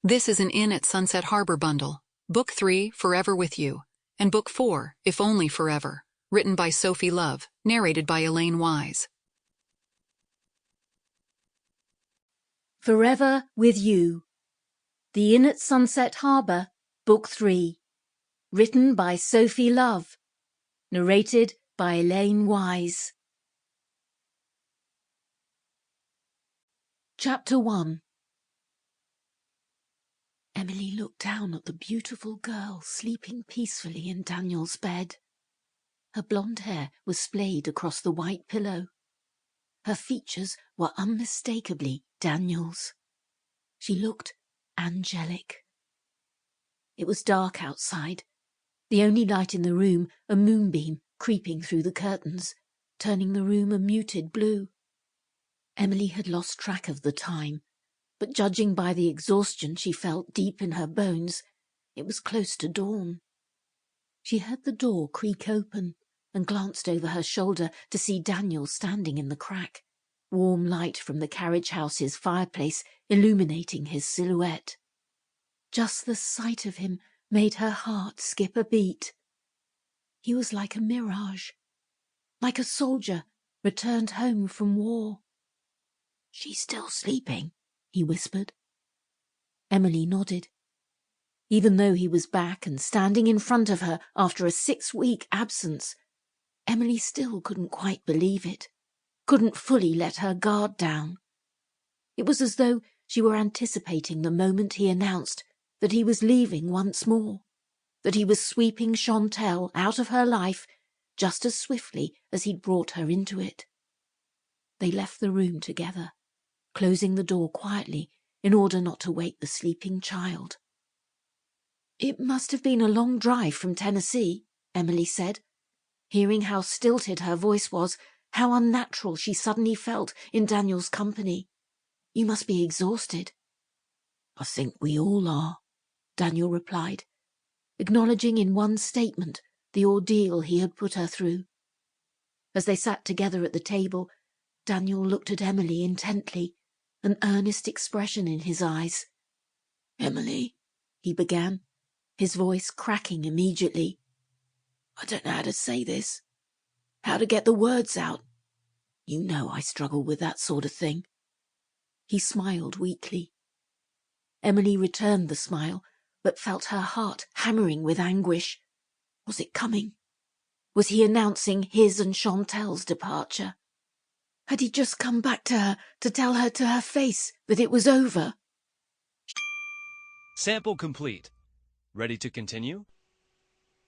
This is an Inn at Sunset Harbor bundle. Book 3, Forever With You, and Book 4, If Only Forever, written by Sophie Love, narrated by Elaine Wise. Forever With You. The Inn at Sunset Harbor, Book 3. Written by Sophie Love. Narrated by Elaine Wise. Chapter 1. Emily looked down at the beautiful girl sleeping peacefully in Daniel's bed. Her blonde hair was splayed across the white pillow. Her features were unmistakably Daniel's. She looked angelic. It was dark outside, the only light in the room a moonbeam creeping through the curtains, turning the room a muted blue. Emily had lost track of the time, but judging by the exhaustion she felt deep in her bones, it was close to dawn. She heard the door creak open and glanced over her shoulder to see Daniel standing in the crack, warm light from the carriage house's fireplace illuminating his silhouette. Just the sight of him made her heart skip a beat. He was like a mirage, like a soldier returned home from war. "She's still sleeping," he whispered. Emily nodded. Even though he was back and standing in front of her after a 6-week absence, Emily still couldn't quite believe it, couldn't fully let her guard down. It was as though she were anticipating the moment he announced that he was leaving once more, that he was sweeping Chantelle out of her life just as swiftly as he'd brought her into it. They left the room together, closing the door quietly in order not to wake the sleeping child. "It must have been a long drive from Tennessee," Emily said. Hearing how stilted her voice was, how unnatural she suddenly felt in Daniel's company. "You must be exhausted." "I think we all are," Daniel replied, acknowledging in one statement the ordeal he had put her through. As they sat together at the table, Daniel looked at Emily intently, an earnest expression in his eyes. "Emily," he began, his voice cracking immediately. "I don't know how to say this, how to get the words out. You know I struggle with that sort of thing." He smiled weakly. Emily returned the smile, but felt her heart hammering with anguish. Was it coming? Was he announcing his and Chantelle's departure? Had he just come back to her to tell her to her face that it was over? Sample complete. Ready to continue?